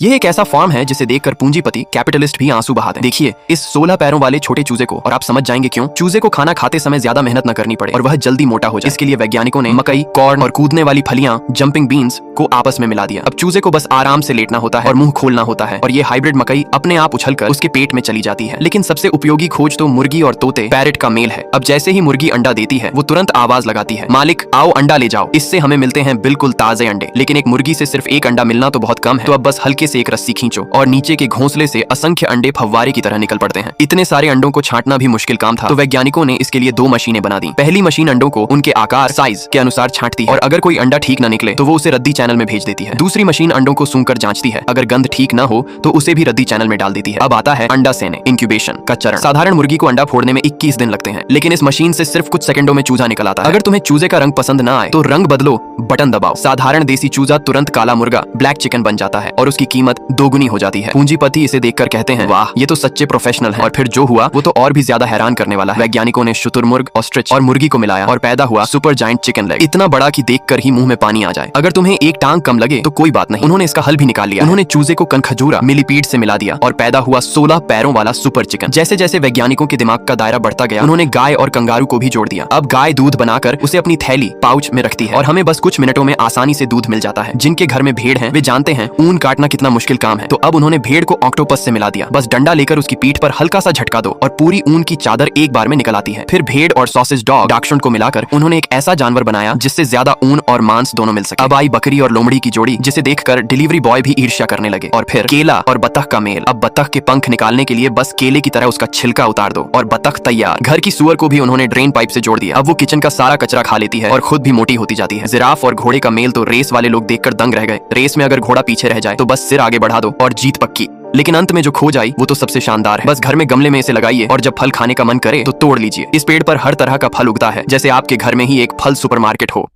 यह एक ऐसा फॉर्म है जिसे देखकर पूंजीपति कैपिटलिस्ट भी आंसू बहा दें। देखिए इस 16 पैरों वाले छोटे चूजे को और आप समझ जाएंगे क्यों। चूजे को खाना खाते समय ज्यादा मेहनत न करनी पड़े और वह जल्दी मोटा हो जाए। इसके लिए वैज्ञानिकों ने मकई, कॉर्न और कूदने वाली फलियां जंपिंग बीन्स को आपस में मिला दिया। अब चूजे को बस आराम से लेटना होता है और मुंह खोलना होता है और ये हाइब्रिड मकई अपने आप उछलकर उसके पेट में चली जाती है। लेकिन सबसे उपयोगी खोज तो मुर्गी और तोते पैरेट का मेल है। अब जैसे ही मुर्गी अंडा देती है वो तुरंत आवाज लगाती है, मालिक आओ अंडा ले जाओ। इससे हमें मिलते हैं बिल्कुल ताजे अंडे। लेकिन एक मुर्गी से सिर्फ एक अंडा मिलना तो बहुत कम है, तो अब बस हल्के से एक रस्सी खींचो और नीचे के घोंसले से असंख्य अंडे फव्वारे की तरह निकल पड़ते हैं। इतने सारे अंडों को छांटना भी मुश्किल काम था, तो वैज्ञानिकों ने इसके लिए 2 मशीनें बना दी। पहली मशीन अंडों को उनके आकार साइज के अनुसार छांटती है और अगर कोई अंडा ठीक न निकले तो वो उसे रद्दी चैनल में भेज देती है। दूसरी मशीन अंडों को सूंघकर जांचती है, अगर गंध ठीक न हो तो उसे भी रद्दी चैनल में डाल देती है। अब आता है अंडा सेने इंक्यूबेशन का चरण। साधारण मुर्गी को अंडा फोड़ने में 21 दिन लगते हैं, लेकिन इस मशीन से सिर्फ कुछ सेकंडों में चूजा निकल आता है। अगर तुम्हें चूजे का रंग पसंद ना आए तो रंग बदलो, बटन दबाओ। साधारण देसी चूजा तुरंत काला मुर्गा ब्लैक चिकन बन जाता है और उसकी कीमत दोगुनी हो जाती है। पूंजीपति इसे देखकर कहते हैं वाह ये तो सच्चे प्रोफेशनल हैं। और फिर जो हुआ वो तो और भी ज्यादा हैरान करने वाला है। वैज्ञानिकों ने शुतुरमुर्ग, ऑस्ट्रिच और मुर्गी को मिलाया और पैदा हुआ सुपर जायंट चिकन लेग। इतना बड़ा कि देखकर ही मुंह में पानी आ जाए। अगर तुम्हें एक टांग कम लगे तो कोई बात नहीं, उन्होंने इसका हल भी निकाल लिया। उन्होंने चूजे को कनखजूरा मिलीपीड से मिला दिया और पैदा हुआ 16 पैरों वाला सुपर चिकन। जैसे जैसे वैज्ञानिकों के दिमाग का दायरा बढ़ता गया उन्होंने गाय और कंगारू को भी जोड़ दिया। अब गाय दूध बनाकर उसे अपनी थैली पाउच में रखती है और हमें बस कुछ मिनटों में आसानी से दूध मिल जाता है। जिनके घर में भेड़ है वे जानते हैं ऊन काटना कितना मुश्किल काम है, तो अब उन्होंने भेड़ को ऑक्टोपस से मिला दिया। बस डंडा लेकर उसकी पीठ पर हल्का सा झटका दो और पूरी ऊन की चादर एक बार में निकल आती है। फिर भेड़ और सॉसेज डॉग डाकशुंड को मिलाकर उन्होंने एक ऐसा जानवर बनाया जिससे ज्यादा ऊन और मांस दोनों मिल सके। अब आई बकरी और लोमड़ी की जोड़ी, जिसे देखकर डिलीवरी बॉय भी ईर्ष्या करने लगे। और फिर केला और बतख का मेल। अब बतख के पंख निकालने के लिए बस केले की तरह उसका छिलका उतार दो और बतख तैयार। घर की सुअर को भी उन्होंने ड्रेन पाइप से जोड़ दिया। अब वो किचन का सारा कचरा खा लेती है और खुद भी मोटी होती जाती है। जिराफ और घोड़े का मेल तो रेस वाले लोग देखकर दंग रह गए। रेस में अगर घोड़ा पीछे रह जाए तो बस सिर आगे बढ़ा दो और जीत पक्की। लेकिन अंत में जो खोज आई वो तो सबसे शानदार है। बस घर में गमले में इसे लगाइए और जब फल खाने का मन करे तो तोड़ लीजिए। इस पेड़ पर हर तरह का फल उगता है, जैसे आपके घर में ही एक फल सुपरमार्केट हो।